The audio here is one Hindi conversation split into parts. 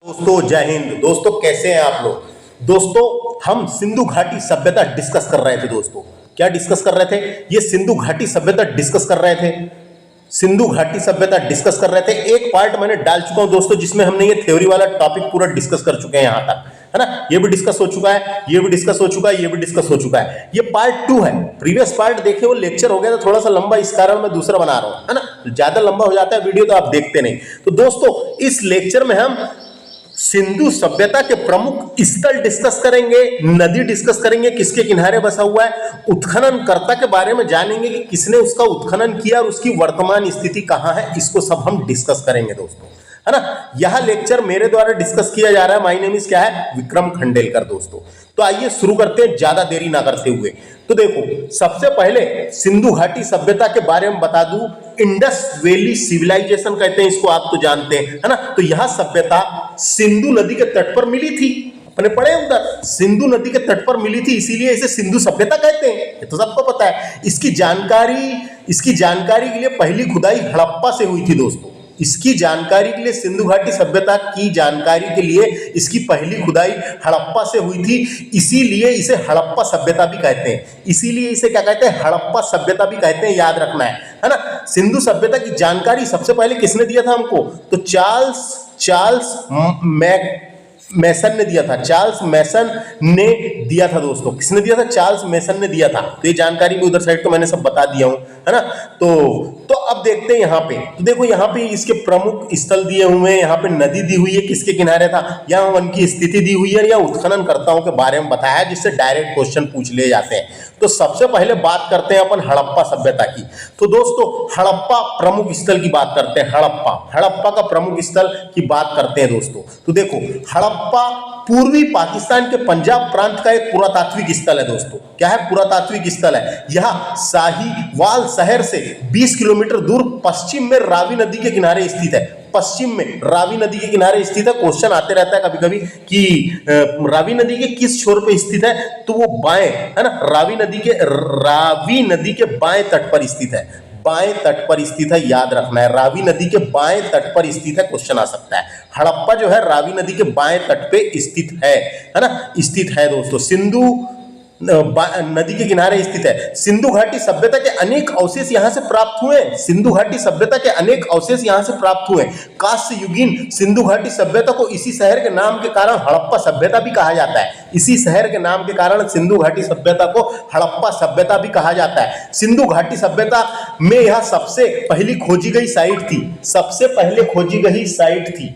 दोस्तों जय हिंद। दोस्तों कैसे हैं आप लोग। दोस्तों हम सिंधु घाटी सभ्यता डिस्कस कर रहे थे। दोस्तों क्या डिस्कस कर रहे थे? ये सिंधु घाटी सभ्यता डिस्कस कर रहे थे। सिंधु घाटी सभ्यता डिस्कस कर रहे थे। एक पार्ट मैंने डाल चुका हूं दोस्तों, जिसमें हमने ये थ्योरी वाला टॉपिक पूरा डिस्कस कर चुके हैं यहां तक, है ना। ये भी डिस्कस हो चुका है, ये भी डिस्कस हो चुका है, ये भी डिस्कस हो चुका है। ये पार्ट 2 है। प्रीवियस पार्ट देखे वो लेक्चर हो गया था थोड़ा सा लंबा, इस कारण मैं दूसरा बना रहा हूं, है ना। ज्यादा लंबा हो जाता है वीडियो तो आप देखते नहीं। तो दोस्तों इस लेक्चर में हम सिंधु सभ्यता के प्रमुख स्थल डिस्कस करेंगे, नदी डिस्कस करेंगे, किसके किनारे बसा हुआ है, उत्खननकर्ता के बारे में जानेंगे कि किसने उसका उत्खनन किया और उसकी वर्तमान स्थिति कहां है। इसको सब हम डिस्कस करेंगे दोस्तों, है ना। यह लेक्चर मेरे द्वारा डिस्कस किया जा रहा है। माय नेम इज क्या है? विक्रम खंडेलकर दोस्तों। तो आइए शुरू करते हैं ज्यादा देरी ना करते हुए। तो देखो सबसे पहले सिंधु घाटी सभ्यता के बारे में बता दूं। इंडस वैली सिविलाइजेशन कहते हैं इसको, आप तो जानते हैं, है ना। तो यह सभ्यता सिंधु नदी के तट पर मिली थी। अपने पढ़े उधर सिंधु नदी के तट पर मिली थी, इसीलिए इसे सिंधु सभ्यता कहते हैं। ये तो सबको पता है। इसकी जानकारी के लिए पहली खुदाई हड़प्पा से हुई थी दोस्तों। इसकी जानकारी के लिए, सिंधु घाटी सभ्यता की जानकारी के लिए इसकी पहली खुदाई हड़प्पा से हुई थी, इसीलिए इसे हड़प्पा सभ्यता भी कहते हैं। इसीलिए इसे क्या कहते हैं? हड़प्पा सभ्यता भी कहते हैं, याद रखना है ना। सिंधु सभ्यता की जानकारी सबसे पहले किसने दिया था हमको? तो चार्ल्स मैसन ने दिया था। चार्ल्स मैसन ने दिया था दोस्तों। किसने दिया था? चार्ल्स मैसन ने दिया था। तो ये जानकारी भी उधर साइड को मैंने सब बता दिया हूं, है ना। तो अब देखते हैं यहाँ पे। तो देखो यहाँ पे इसके प्रमुख स्थल दिए हुए हैं। यहाँ पे नदी दी हुई है, किसके किनारे था, यहाँ वन की स्थिति दी हुई है, या उत्खननकर्ताओं के बारे में बताया है, जिससे डायरेक्ट क्वेश्चन पूछ लिए जाते हैं। तो सबसे पहले बात करते हैं अपन हड़प्पा सभ्यता की। तो दोस्तों हड़प्पा प्रमुख स्थल की बात करते हैं। हड़प्पा का प्रमुख स्थल की बात करते हैं दोस्तों। तो देखो हड़प्पा पूर्वी पाकिस्तान के पंजाब प्रांत का एक पुरातात्विक स्थल है दोस्तों। क्या है? पुरातात्विक स्थल है। यह साहिवाल शहर से 20 किलोमीटर दूर पश्चिम में रावी नदी के किनारे स्थित है। पश्चिम में रावी नदी के किनारे स्थित है। क्वेश्चन आते रहता है कभी कभी कि रावी नदी के किस छोर पे स्थित है, तो वो बाएं, है ना, रावी नदी के बाएं तट पर स्थित है। बाएं तट पर स्थित है, याद रखना है। रावी नदी के बाएं तट पर स्थित है, क्वेश्चन आ सकता है। हड़प्पा जो है रावी नदी के बाएं तट पे स्थित है ना, स्थित है दोस्तों। सिंधु नदी के किनारे स्थित है। सिंधु घाटी सभ्यता के अनेक अवशेष यहां से प्राप्त हुए। सिंधु घाटी सभ्यता के अनेक अवशेष यहां से प्राप्त हुए। कांस्य युगीन सिंधु घाटी सभ्यता को इसी शहर के नाम के कारण हड़प्पा सभ्यता भी कहा जाता है। इसी शहर के नाम के कारण सिंधु घाटी सभ्यता को हड़प्पा सभ्यता भी कहा जाता है। सिंधु घाटी सभ्यता में यह सबसे पहली खोजी गई साइट थी। सबसे पहले खोजी गई साइट थी।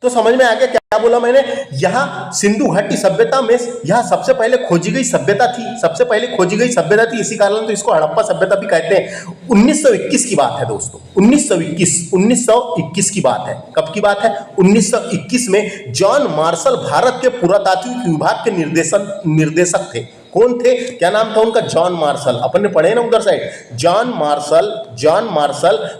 तो समझ में आ गया क्या बोला मैंने? यहां सिंधु घाटी सभ्यता में यह सबसे पहले खोजी गई सभ्यता थी। सबसे पहले खोजी गई सभ्यता थी, इसी कारण तो इसको हड़प्पा सभ्यता भी कहते हैं। 1921 की बात है दोस्तों। 1921 की बात है। कब की बात है? 1921 में जॉन मार्शल भारत के पुरातात्विक विभाग के निर्देशक थे। कौन थे? क्या नाम था उनका? John Marshall. अपन ने पढ़े ना उधर साइड। जॉन मार्शल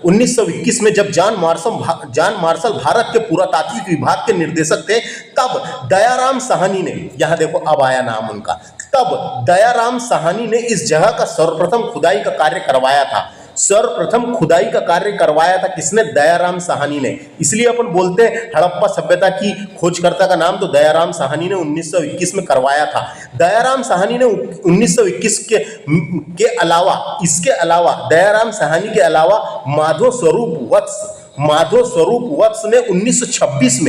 1921 में जब जॉन मार्शल भारत के पुरातात्विक विभाग के निर्देशक थे, तब दयाराम साहनी ने, यहां देखो अब आया नाम उनका, तब दयाराम साहनी ने इस जगह का सर्वप्रथम खुदाई का कार्य करवाया था। सर्वप्रथम खुदाई का कार्य करवाया था किसने? दयाराम साहनी ने। इसलिए अपन बोलते हैं हड़प्पा सभ्यता की खोजकर्ता का नाम तो दयाराम साहनी ने 1921 में करवाया था। दयाराम साहनी ने 1921 के अलावा, इसके अलावा दयाराम साहनी के अलावा माधव स्वरूप वत्स ने 1926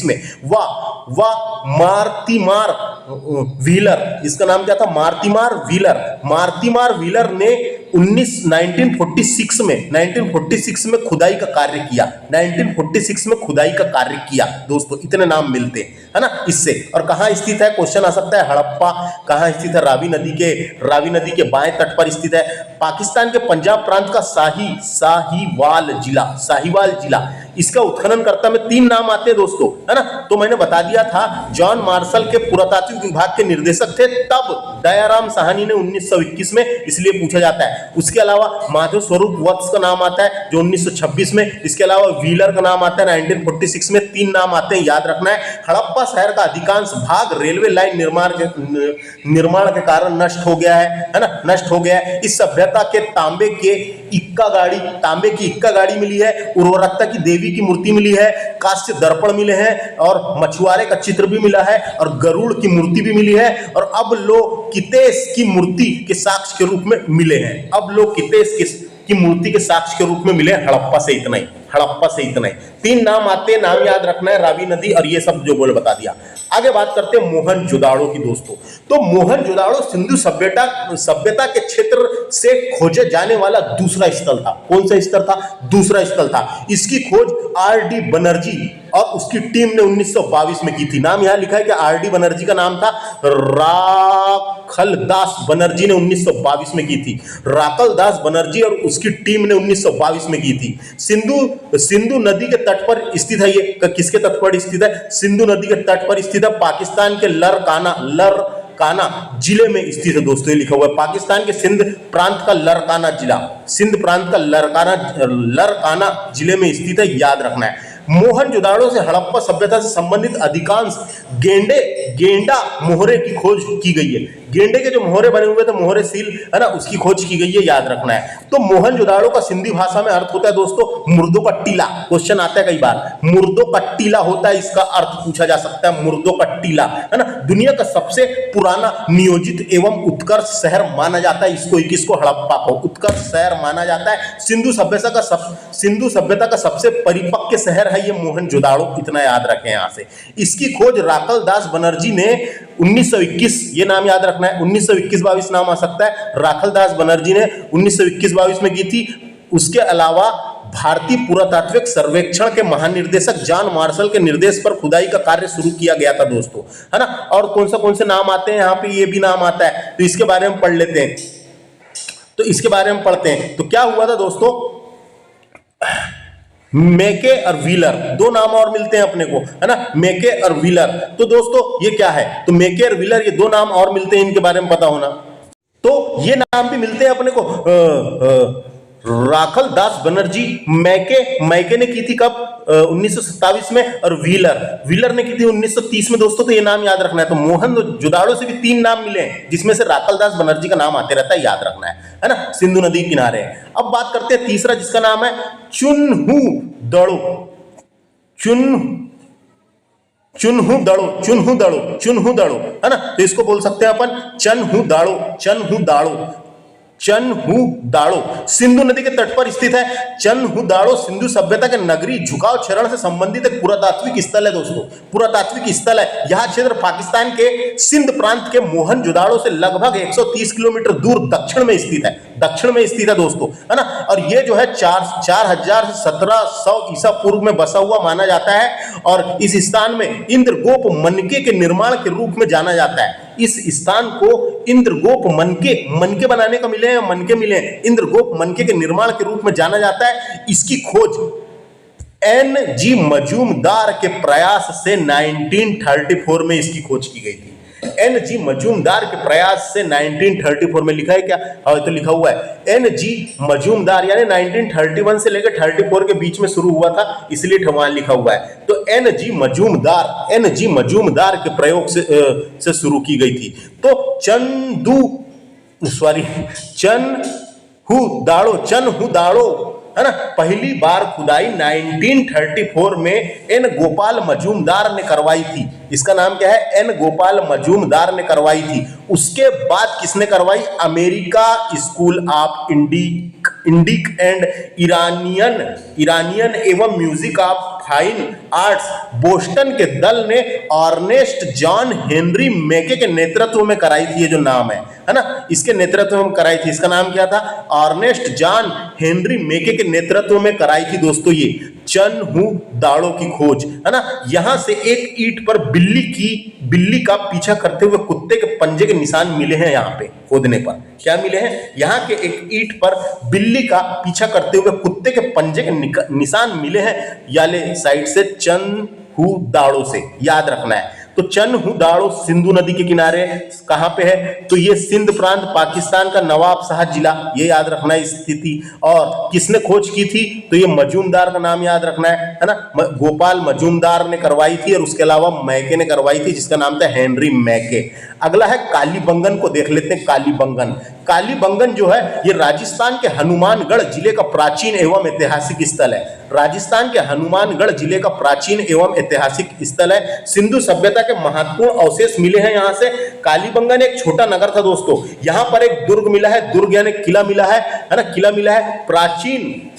में मार्तिमार व्हीलर, इसका नाम क्या था? मार्तिमार व्हीलर ने 1946 में खुदाई का कार्य किया। 1946 में खुदाई का कार्य किया दोस्तों। इतने नाम मिलते हैं, है ना, इससे। और कहां स्थित है? क्वेश्चन आ सकता है। हड़प्पा कहां स्थित है? रावी नदी के बाएं तट पर स्थित है। पाकिस्तान के पंजाब प्रांत का साहिवाल जिला। इसका उत्खननकर्ता में 3 नाम आते हैं दोस्तों, है ना। तो मैंने बता दिया था जॉन मार्शल के पुरातात्विक विभाग के निर्देशक थे, तब दयाराम साहनी ने 1921 में, इसलिए पूछा जाता है। उसके अलावा माधव स्वरूप वत्स का नाम आता है जो 1926 में। इसके अलावा व्हीलर का नाम आता है 1946 में। 3 नाम आते हैं, याद रखना है। हड़प्पा शहर का अधिकांश भाग रेलवे लाइन निर्माण के कारण नष्ट हो गया है ना, नष्ट हो गया है। इस सभ्यता के तांबे की इक्का गाड़ी मिली है, उर्वरकता की देवी की मूर्ति मिली है, कांस्य दर्पण मिले हैं और मछुआरे का चित्र भी मिला है और गरुड़ की मूर्ति भी मिली है और अब लोग कितेश की मूर्ति के साक्ष्य के रूप में मिले हैं। अब लोग कितेश की मूर्ति के साक्ष्य के रूप में मिले। हड़प्पा से इतना ही, हड़प्पा से इतना ही। 3 नाम आते हैं, नाम याद रखना है, रावी नदी और ये सब जो बोल बता दिया। आगे बात करते हैं मोहनजोदाड़ो की दोस्तों। तो मोहनजोदाड़ो सिंधु सभ्यता के क्षेत्र से खोजे जाने वाला दूसरा स्थल था। कौन सा स्थल था? दूसरा स्थल था। इसकी खोज आर.डी. बनर्जी और उसकी टीम ने 1922 में की थी। नाम यहां लिखा है कि आर.डी. बनर्जी का नाम था, राखलदास बनर्जी ने 1922 में की थी। राखलदास बनर्जी और उसकी टीम ने 1922 में की थी। सिंधु नदी के तट पर स्थित है। ये किसके तट पर स्थित है? सिंधु नदी के तट पर स्थित है। पाकिस्तान के लरकाना जिले में स्थित है दोस्तों। ये लिखा हुआ है पाकिस्तान के सिंध प्रांत का लरकाना जिला, सिंध प्रांत का लरकाना जिले में स्थित है, याद रखना है। मोहनजोदाड़ो से हड़प्पा सभ्यता से संबंधित अधिकांश गेंडा मोहरे की खोज की गई है। गेंडे के जो मोहरे बने हुए थे, मोहरे सील है ना, उसकी खोज की गई है, याद रखना है। तो मोहनजोदाड़ो का सिंधी भाषा में अर्थ होता है दोस्तों मुर्दों का टीला। क्वेश्चन आता है कई बार, मुर्दों का टीला होता है, इसका अर्थ पूछा जा सकता है, मुर्दों का टीला है ना। दुनिया का सबसे पुराना नियोजित एवं उत्कर्ष शहर माना जाता है इसको हड़प्पा को उत्कर्ष शहर माना जाता है। सिंधु सभ्यता का सबसे परिपक्व शहर है ये मोहनजोदाड़ो, इतना याद रखें यहां से। इसकी खोज राखलदास बनर्जी ने 1921, ये नाम याद रखना है, 1921-22 नाम आ सकता है। राखलदास बनर्जी ने 1921-22 में की थी। उसके अलावा भारतीय पुरातात्विक सर्वेक्षण के महानिर्देशक जॉन मार्शल के निर्देश पर खुदाई का कार्य शुरू किया गया था दोस्तों, है ना। और कौन से नाम आते हैं यहाँ पे, ये भी नाम आता है, तो इसके बारे में पढ़ लेते हैं। तो इसके बारे में पढ़ते हैं। तो क्या हुआ था दोस्तों, मेके और व्हीलर, 2 नाम और मिलते हैं अपने को, है ना, मेके और व्हीलर। तो दोस्तों ये क्या है, तो मेके और व्हीलर ये 2 नाम और मिलते हैं, इनके बारे में पता होना। तो ये नाम भी मिलते हैं अपने को। राखलदास बनर्जी मैके ने की थी कब, 1927 में, और व्हीलर ने की थी 1930 में दोस्तों। तो ये नाम याद रखना है। तो मोहनजोदाड़ो से भी 3 नाम मिले हैं, जिसमें से राखलदास बनर्जी का नाम आते रहता है, याद रखना है ना। सिंधु नदी किनारे। अब बात करते हैं तीसरा, जिसका नाम है चुनहुदड़ो, है ना। तो इसको बोल सकते हैं अपन चनहुदाड़ो सिंधु नदी के तट पर स्थित है। चनहुदाड़ो सिंधु सभ्यता के नगरी झुकाव चरण से संबंधित एक पुरातात्विक स्थल है दोस्तों, पुरातात्विक स्थल है। यह क्षेत्र पाकिस्तान के सिंध प्रांत के मोहनजोदाड़ो से लगभग 130 किलोमीटर दूर दक्षिण में स्थित है दोस्तों, है ना। और ये जो है 4000 से 1700 ईसा पूर्व में बसा हुआ माना जाता है और इस स्थान में इंद्रगोप मनके के निर्माण के रूप में जाना जाता है। इस स्थान को इंद्रगोप मनके बनाने का मिले हैं, मनके मिले हैं, इंद्रगोप मनके के निर्माण के रूप में जाना जाता है। इसकी खोज N.G. मजूमदार के प्रयास से 1934 में इसकी खोज की गई थी। N.G. मजूमदार के प्रयास से 1934 में लिखा है क्या? हाँ, तो लिखा हुआ है N.G. मजूमदार, यानी 1931 से लेकर 34 के बीच में शुरू हुआ था, इसलिए वहां लिखा हुआ है। तो N.G. मजूमदार के प्रयोग से शुरू की गई थी। तो चनहुदाड़ो है ना, पहली बार खुदाई 1934 में एन गोपाल मजूमदार ने करवाई थी। इसका नाम क्या है? एन गोपाल मजूमदार ने करवाई थी। उसके बाद किसने करवाई? America school of Indic and Iranian एवं music of fine arts Boston के दल ने अर्नेस्ट जॉन हेनरी मेके के नेतृत्व में कराई थी। ये जो नाम है ना, इसके नेतृत्व में कराई थी। इसका नाम क्या था? अर्नेस्ट जॉन हेनरी मेके के नेतृत्व में कराई थी दोस्तों ये चनहुदाड़ो की खोज, है ना। यहां से एक ईंट पर बिल्ली का पीछा करते हुए कुत्ते के पंजे के निशान मिले हैं। यहाँ पे खोदने पर क्या मिले हैं? यहाँ के एक ईंट पर बिल्ली का पीछा करते हुए कुत्ते के पंजे के निशान मिले हैं, याले साइड से चनहुदाड़ो से, याद रखना है। तो चनहुदाड़ो सिंधु नदी के किनारे कहां पे है, तो ये सिंध प्रांत पाकिस्तान का नवाब शाह जिला, ये याद रखना है स्थिति। और किसने खोज की थी, तो ये मजूमदार का नाम याद रखना है ना, गोपाल मजूमदार ने करवाई थी और उसके अलावा मैके ने करवाई थी जिसका नाम था हेनरी मैके। अगला है कालीबंगन को देख लेते हैं। कालीबंगन, कालीबंगन जो है ये राजस्थान के हनुमानगढ़ जिले का प्राचीन एवं ऐतिहासिक स्थल है। राजस्थान के हनुमानगढ़ जिले का प्राचीन एवं ऐतिहासिक स्थल है। सिंधु सभ्यता के महत्वपूर्ण अवशेष मिले हैं यहां से। कालीबंगन एक छोटा नगर था दोस्तों, यहां पर एक दुर्ग मिला है, दुर्ग यानी किला मिला है ना, किला मिला है। प्राचीन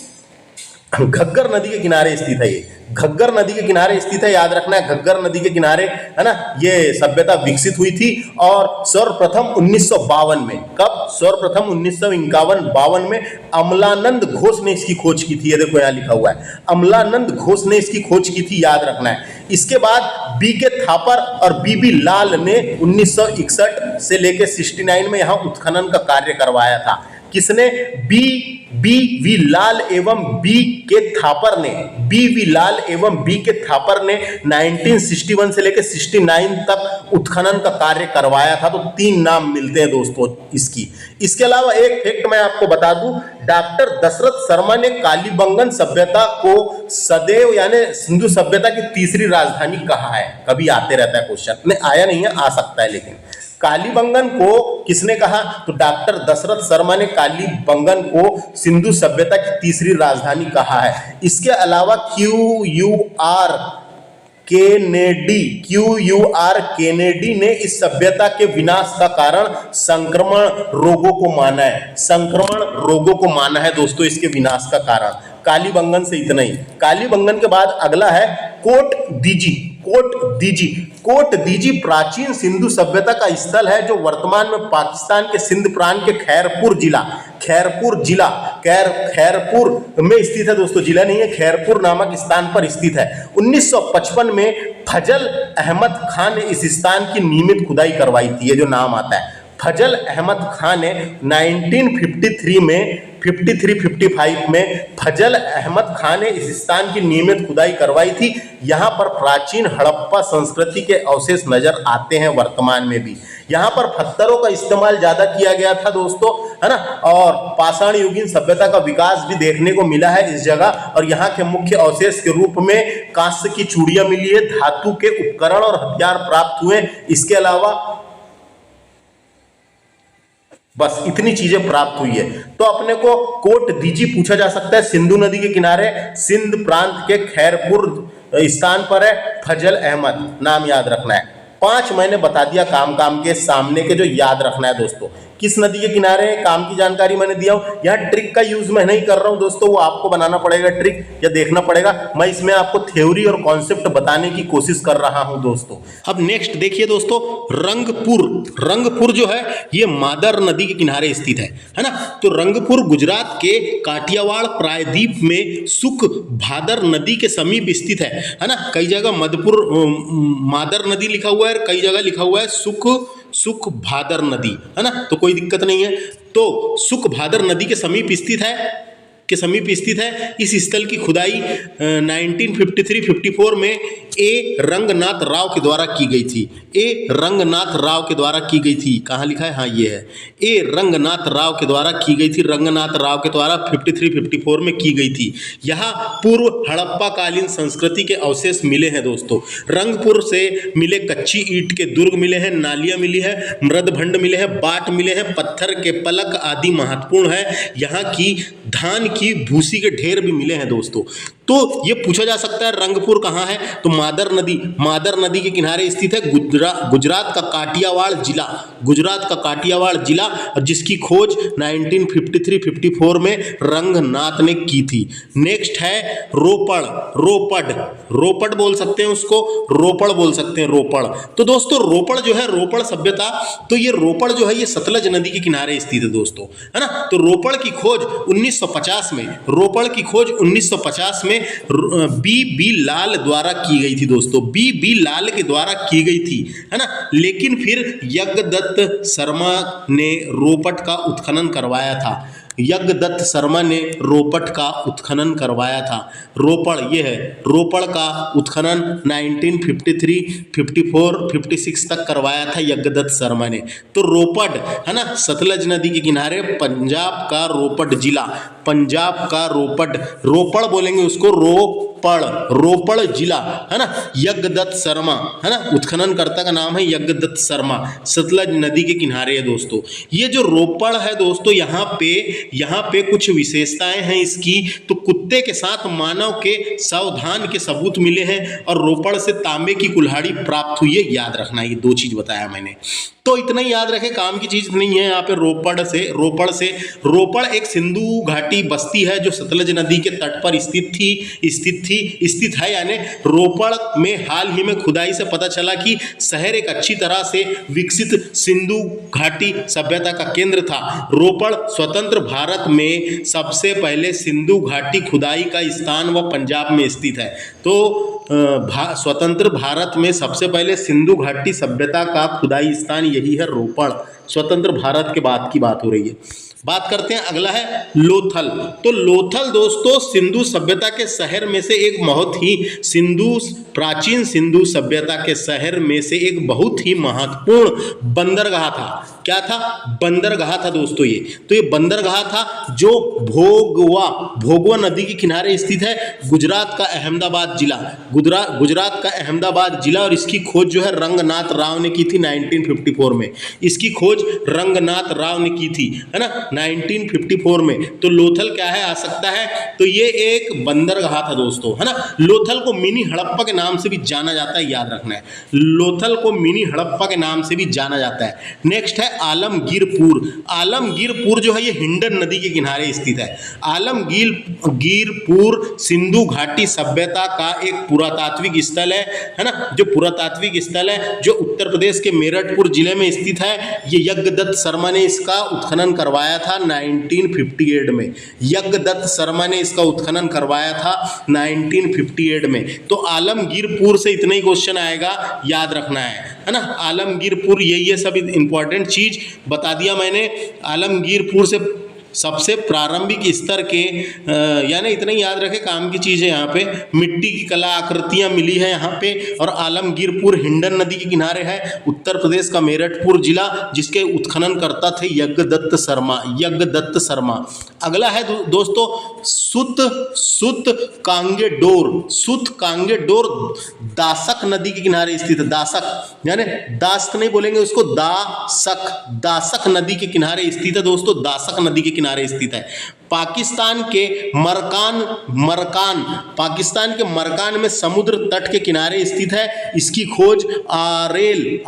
घग्गर नदी के किनारे स्थित है, ये घग्गर नदी के किनारे स्थित है, याद रखना है घग्गर नदी के किनारे है ना, ये सभ्यता विकसित हुई थी। और सर्वप्रथम 1952 में, कब, सर्वप्रथम 1951-52 में अमलानंद घोष ने इसकी खोज की थी। ये देखो यहाँ लिखा हुआ है, अमलानंद घोष ने इसकी खोज की थी, याद रखना है। इसके बाद बीके थापर और बीबी लाल ने 1961 से लेकर 69 में यहाँ उत्खनन का कार्य करवाया था। किसने, बी लाल एवं बी के थापर ने, बी लाल एवं बी के थापर ने 1961 से लेकर 69 तक उत्खनन का कार्य करवाया था। तो 3 नाम मिलते हैं दोस्तों इसकी। इसके अलावा एक फैक्ट मैं आपको बता दूं, डॉक्टर दशरथ शर्मा ने कालीबंगन सभ्यता को सदैव यानी सिंधु सभ्यता की तीसरी राजधानी कहा है। कभी आते रहता है क्वेश्चन, नहीं आया नहीं है, आ सकता है, लेकिन कालीबंगन को किसने कहा, तो डॉक्टर दशरथ शर्मा ने कालीबंगन को सिंधु सभ्यता की तीसरी राजधानी कहा है। इसके अलावा क्यूयूआर केनेडी ने इस सभ्यता के विनाश का कारण संक्रमण रोगों को माना है, संक्रमण रोगों को माना है दोस्तों इसके विनाश का कारण। कालीबंगन से इतना ही। कालीबंगन के बाद अगला है कोट दीजी। कोट दीजी, कोट दीजी प्राचीन सिंधु सभ्यता का स्थल है जो वर्तमान में पाकिस्तान के सिंध प्रांत के खैरपुर में स्थित है दोस्तों, जिला नहीं है, खैरपुर नामक स्थान पर स्थित है। 1955 में फजल अहमद खान ने इस स्थान की नियमित खुदाई करवाई थी। ये जो नाम आता है फजल अहमद खान ने 1953 में 53-55 में फजल अहमद खान ने इस स्थान की नियमित खुदाई करवाई थी। यहाँ पर प्राचीन हड़प्पा संस्कृति के अवशेष नजर आते हैं वर्तमान में भी। यहाँ पर पत्थरों का इस्तेमाल ज्यादा किया गया था दोस्तों, है ना, और पाषाण युगीन सभ्यता का विकास भी देखने को मिला है इस जगह। और यहाँ के मुख्य अवशेष के रूप में कांस्य की चूड़ियां मिली है, धातु के उपकरण और हथियार प्राप्त हुए। इसके अलावा बस इतनी चीजें प्राप्त हुई है। तो अपने को कोट दीजी पूछा जा सकता है, सिंधु नदी के किनारे सिंध प्रांत के खैरपुर स्थान पर है। फजल अहमद नाम याद रखना है। 5 मैंने बता दिया काम के सामने के, जो याद रखना है दोस्तों। किस नदी के किनारे काम की जानकारी मैंने दिया हूं। यहाँ ट्रिक का यूज मैं नहीं कर रहा हूं दोस्तों, वो आपको बनाना पड़ेगा ट्रिक या देखना पड़ेगा। मैं इसमें आपको थ्योरी और कॉन्सेप्ट बताने की कोशिश कर रहा हूं दोस्तों। अब नेक्स्ट देखिए दोस्तों, रंगपुर जो है ये मादर नदी के किनारे स्थित है ना। तो रंगपुर गुजरात के काठियावाड़ प्रायद्वीप में सुख भादर नदी के समीप स्थित है ना। कई जगह मादर नदी लिखा हुआ है, कई जगह लिखा हुआ है सुख भादर नदी, है ना, तो कोई दिक्कत नहीं है। तो सुख भादर नदी के समीप स्थित है। इस स्थल की खुदाई 1953-54 में ए रंगनाथ राव के द्वारा की गई थी। कहाँ लिखा है, हाँ ये है, ए रंगनाथ राव के द्वारा की गई थी। रंगनाथ राव के द्वारा 53-54 में की गई थी। यहाँ पूर्व हड़प्पा कालीन संस्कृति के अवशेष मिले हैं दोस्तों। रंगपुर से मिले कच्ची ईंट के दुर्ग मिले हैं, नालियां मिली है, मृदभंड मिले हैं, बाट मिले हैं, पत्थर के पलक आदि महत्वपूर्ण है। यहाँ की धान की भूसी के ढेर भी मिले हैं दोस्तों। तो ये पूछा जा सकता है रंगपुर कहाँ है, तो मादर नदी के किनारे स्थित है। गुजरात का काठियावाड़ जिला, और जिसकी खोज 1953-54 में रंगनाथ ने की थी। नेक्स्ट है रोपड़ बोल सकते हैं उसको, रोपड़ बोल सकते हैं, रोपड़। तो दोस्तों रोपड़ जो है, रोपड़ सभ्यता, तो ये रोपड़ जो है ये सतलज नदी के किनारे स्थित है दोस्तों, है ना। तो रोपड़ की खोज 1950 में बी लाल द्वारा की गई थी दोस्तों। बी लाल के द्वारा की गई थी, है ना। लेकिन फिर यज्ञदत्त शर्मा ने रोपड़ का उत्खनन करवाया था। यज्ञदत्त शर्मा ने रोपड़ का उत्खनन करवाया था। रोपड़ ये है, रोपड़ का उत्खनन 1953, 54, 56 तक करवाया था यज्ञदत्त शर्मा ने। तो रोपड़ है ना, सतलज नदी के किनारे, पंजाब का रोपड़ जिला, पंजाब का रोपड़, रोपड़ बोलेंगे उसको, रोपड़ जिला है ना। यज्ञदत्त शर्मा है ना, उत्खननकर्ता का नाम है यज्ञदत्त शर्मा, सतलज नदी के किनारे है दोस्तों। ये जो रोपड़ है दोस्तों, यहाँ पे कुछ विशेषताएं हैं इसकी। तो कुत्ते के साथ मानव के सावधान के सबूत मिले हैं और रोपड़ से तांबे की कुल्हाड़ी प्राप्त हुई है। याद रखना, ये दो चीज बताया मैंने, तो इतना ही याद रखें, काम की चीज नहीं है। यहाँ पे रोपड़ एक सिंधु घाटी बस्ती है जो सतलज नदी के तट पर स्थित है। यानी रोपड़ में हाल ही में खुदाई से पता चला कि शहर एक अच्छी तरह से विकसित सिंधु घाटी सभ्यता का केंद्र था। रोपड़ स्वतंत्र भारत में सबसे पहले सिंधु घाटी खुदाई का स्थान व पंजाब में स्थित है। तो स्वतंत्र भारत में सबसे पहले सिंधु घाटी सभ्यता का खुदाई स्थान यही है, रोपड़। स्वतंत्र भारत के बाद की बात हो रही है। बात करते हैं, अगला है लोथल। तो लोथल दोस्तों सिंधु सभ्यता के शहर में से एक बहुत ही प्राचीन सिंधु सभ्यता के शहर में से एक बहुत ही महत्वपूर्ण बंदरगाह था। क्या था? बंदरगाह था दोस्तों ये। तो ये बंदरगाह था जो भोगवा नदी के किनारे स्थित है, गुजरात का अहमदाबाद जिला, गुजरात का अहमदाबाद जिला। और इसकी खोज जो है रंगनाथ राव ने की थी 1954 में। इसकी खोज रंगनाथ राव ने की थी, है ना, 1954 में। तो लोथल क्या है, आ सकता है। तो ये एक बंदरगाह था दोस्तों, है ना। लोथल को मिनी हड़प्पा के नाम से भी जाना जाता है, याद रखना है, लोथल को मिनी हड़प्पा के नाम से भी जाना जाता है। नेक्स्ट है आलमगीरपुर। आलमगीरपुर जो है ये हिंडन नदी के किनारे स्थित है। आलमगीरपुर सिंधु घाटी सभ्यता का एक पुरातात्विक स्थल है ना, जो पुरातात्विक स्थल है जो उत्तर प्रदेश के मेरठपुर जिले में स्थित है। ये यज्ञदत्त शर्मा ने इसका उत्खनन करवाया था 1958 में। यज्ञदत्त शर्मा ने इसका उत्खनन करवाया था 1958 में। तो आलमगीरपुर से इतना ही क्वेश्चन आएगा, याद रखना है ना। आलमगीरपुर ये सब इंपॉर्टेंट चीज बता दिया मैंने। आलमगीरपुर से सबसे प्रारंभिक स्तर के यानी इतना ही याद रखें, काम की चीज़ है। यहाँ पे मिट्टी की कला आकृतियाँ मिली है यहाँ पे। और आलमगीरपुर हिंडन नदी के किनारे है, उत्तर प्रदेश का मेरठपुर जिला, जिसके उत्खनन करता थे यज्ञदत्त शर्मा। अगला है दोस्तों सुत कांगेडोर दासक नदी के किनारे स्थित है। दासक यानी दासक नहीं बोलेंगे उसको, दासक नदी के किनारे स्थित है दोस्तों, दासक नदी के किनारे स्थित है। पाकिस्तान के मरकान में समुद्र तट के किनारे स्थित है। इसकी खोज आरेल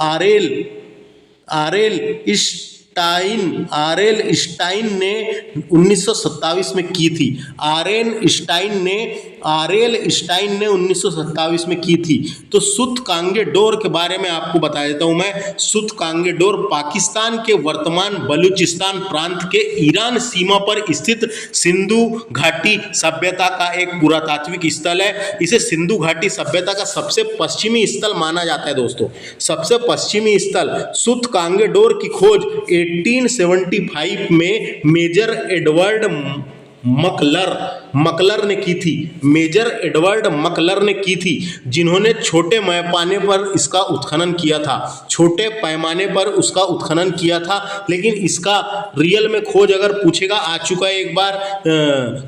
स्टाइन ने 1927 में की थी। आरेल स्टाइन ने 1927 में की थी। तो सुत कांगेडोर के बारे में आपको बता देता हूं मैं। सुत कांगेडोर पाकिस्तान के वर्तमान बलूचिस्तान प्रांत के ईरान सीमा पर स्थित सिंधु घाटी सभ्यता का एक पुरातात्विक स्थल है। इसे सिंधु घाटी सभ्यता का सबसे पश्चिमी स्थल माना जाता है दोस्तों, सबसे पश्चिमी स्थल। सुत कांगेडोर की खोज 1875 में मेजर एडवर्ड मकलर ने की थी। मेजर एडवर्ड मकलर ने की थी, जिन्होंने छोटे पैमाने पर इसका उत्खनन किया था। छोटे पैमाने पर उसका उत्खनन किया था, लेकिन इसका रियल में खोज अगर पूछेगा, आ चुका है एक बार,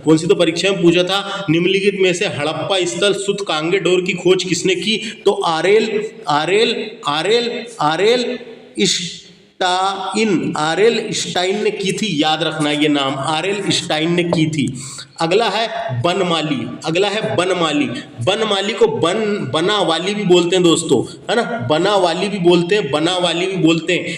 कौन सी तो परीक्षा में पूछा था, निम्नलिखित में से हड़प्पा स्थल सुत कांगेडोर की खोज किसने की? तो आरेल स्टाइन ने की थी। याद रखना ये नाम, आरेल स्टाइन ने की थी। अगला है बनमाली। बनमाली को बनावाली भी बोलते हैं दोस्तों, है ना, बनावाली भी बोलते हैं।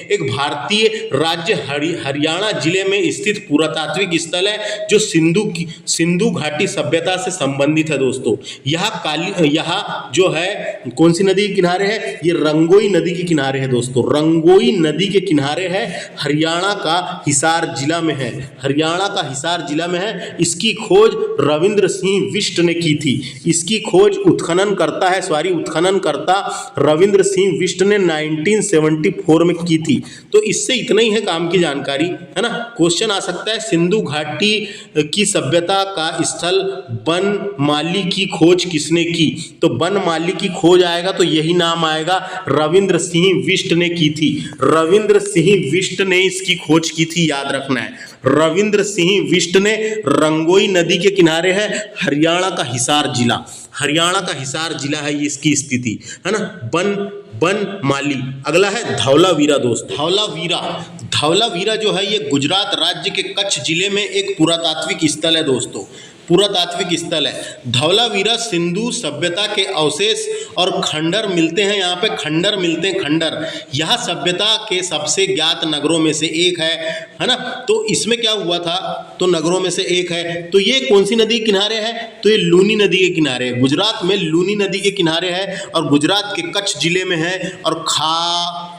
एक भारतीय राज्य हरियाणा जिले में स्थित पुरातात्विक स्थल है जो सिंधु घाटी सभ्यता से संबंधित है दोस्तों। यहाँ जो है कौन सी नदी के किनारे है? ये रंगोई नदी के किनारे है दोस्तों, रंगोई नदी के किनारे है। हरियाणा का हिसार जिला में है। इसकी खोज खोज रविंद्र सिंह बिष्ट ने की थी। इसकी खोज उत्खननकर्ता रविंद्र सिंह बिष्ट ने 1974 में की थी। तो इससे इतना ही है काम की जानकारी, है ना। क्वेश्चन आ सकता है सिंधु घाटी की सभ्यता का स्थल बनमाली की खोज किसने की? तो बनमाली की खोज आएगा तो यही नाम आएगा, रविंद्र सिंह बिष्ट ने की थी। रविंद्र सिंह बिष्ट ने इसकी खोज की थी, याद रखना है। रविंद्र सिंह बिष्ट ने रंगोई नदी के किनारे है, हरियाणा का हिसार जिला है ये इसकी स्थिति, है ना। बनमाली। अगला है धौलावीरा दोस्त। धौलावीरा जो है ये गुजरात राज्य के कच्छ जिले में एक पुरातात्विक स्थल है दोस्तों, पुरातात्विक स्थल है। धौलावीरा सिंधु सभ्यता के अवशेष और खंडर मिलते हैं, यहाँ पे खंडर मिलते हैं, खंडर। यह सभ्यता के सबसे ज्ञात नगरों में से एक है ना। तो इसमें क्या हुआ था, तो नगरों में से एक है। तो ये कौन सी नदी के किनारे है? तो ये लूनी नदी के किनारे है, गुजरात में लूनी नदी के किनारे है और गुजरात के कच्छ जिले में है और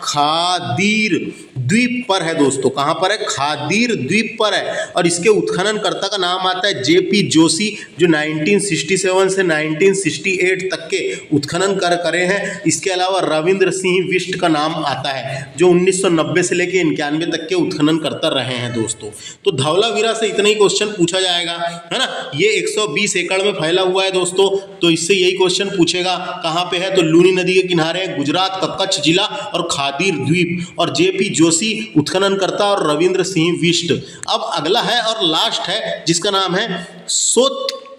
खादीर द्वीप पर है दोस्तों। कहाँ पर है? खादीर द्वीप पर है। और इसके उत्खननकर्ता का नाम आता है जेपी जोशी, जो 1967 से 1968 तक के उत्खनन करे हैं। इसके अलावा रविंद्र सिंह बिष्ट का नाम आता है, जो 1990 से लेकर 91 तक के उत्खनन करते रहे हैं दोस्तों। तो धौलावीरा से इतना ही क्वेश्चन पूछा जाएगा, है ना। ये 120 एकड़ में फैला हुआ है दोस्तों, तो इससे यही क्वेश्चन पूछेगा। कहाँ पे है? तो लूनी नदी के किनारे, गुजरात का कच्छ जिला और खादीर द्वीप, और जेपी जोशी उत्खननकर्ता और रविंद्र सिंह बिष्ट। अब अगला है और लास्ट है जिसका नाम है सोतकहा।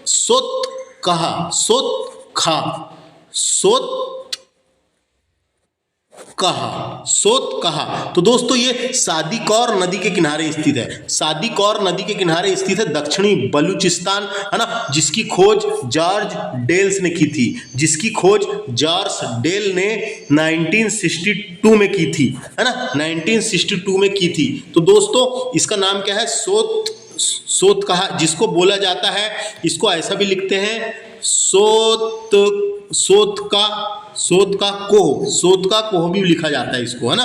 तो दोस्तों ये सादिकौर नदी के किनारे स्थित है, सादिकौर नदी के किनारे स्थित है, दक्षिणी बलूचिस्तान, है ना। जिसकी खोज जॉर्ज डेल्स ने की थी, 1962 में की थी, है ना, 1962 में की थी। तो दोस्तों इसका नाम क्या है? सोतकहा, जिसको बोला जाता है, इसको ऐसा भी लिखते हैं सोतका कोह भी लिखा जाता है इसको, है ना,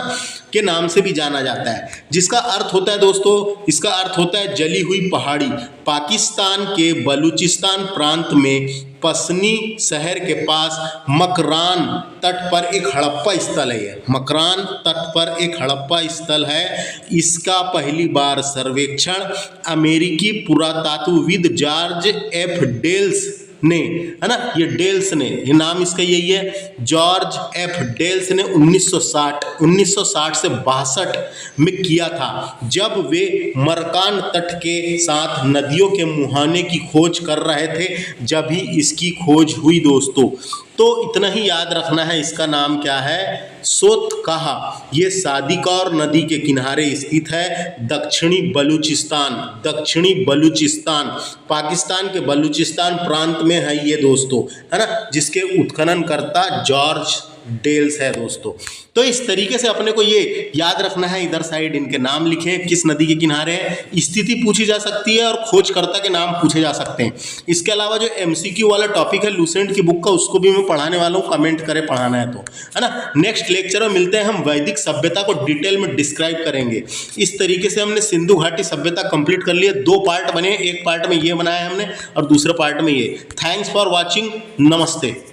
के नाम से भी जाना जाता है। जिसका अर्थ होता है दोस्तों, इसका अर्थ होता है जली हुई पहाड़ी। पाकिस्तान के बलूचिस्तान प्रांत में पसनी शहर के पास मकरान तट पर एक हड़प्पा स्थल है। मकरान तट पर एक हड़प्पा स्थल है। इसका पहली बार सर्वेक्षण अमेरिकी पुरातत्वविद जॉर्ज एफ डेल्स ने, है ना, ये डेल्स ने, ये नाम इसका यही है, जॉर्ज एफ डेल्स ने 1960 से 62 में किया था, जब वे मरकान तट के साथ नदियों के मुहाने की खोज कर रहे थे, जब ही इसकी खोज हुई दोस्तों। तो इतना ही याद रखना है, इसका नाम क्या है? सोतकहा। ये सादिकौर नदी के किनारे स्थित है, दक्षिणी बलूचिस्तान, पाकिस्तान के बलूचिस्तान प्रांत में है ये दोस्तों, है ना, जिसके उत्खननकर्ता जॉर्ज डेल्स है दोस्तों। तो इस तरीके से अपने को ये याद रखना है, इधर साइड इनके नाम लिखें, किस नदी के किनारे है, स्थिति पूछी जा सकती है और खोजकर्ता के नाम पूछे जा सकते हैं। इसके अलावा जो MCQ वाला टॉपिक है लूसेंट की बुक का, उसको भी मैं पढ़ाने वाला हूँ, कमेंट करें पढ़ाना है तो, है ना। नेक्स्ट लेक्चर में मिलते हैं, हम वैदिक सभ्यता को डिटेल में डिस्क्राइब करेंगे। इस तरीके से हमने सिंधु घाटी सभ्यता कंप्लीट कर लिया। 2 पार्ट बने, एक पार्ट में ये बनाया हमने और दूसरे पार्ट में ये। थैंक्स फॉर वॉचिंग, नमस्ते।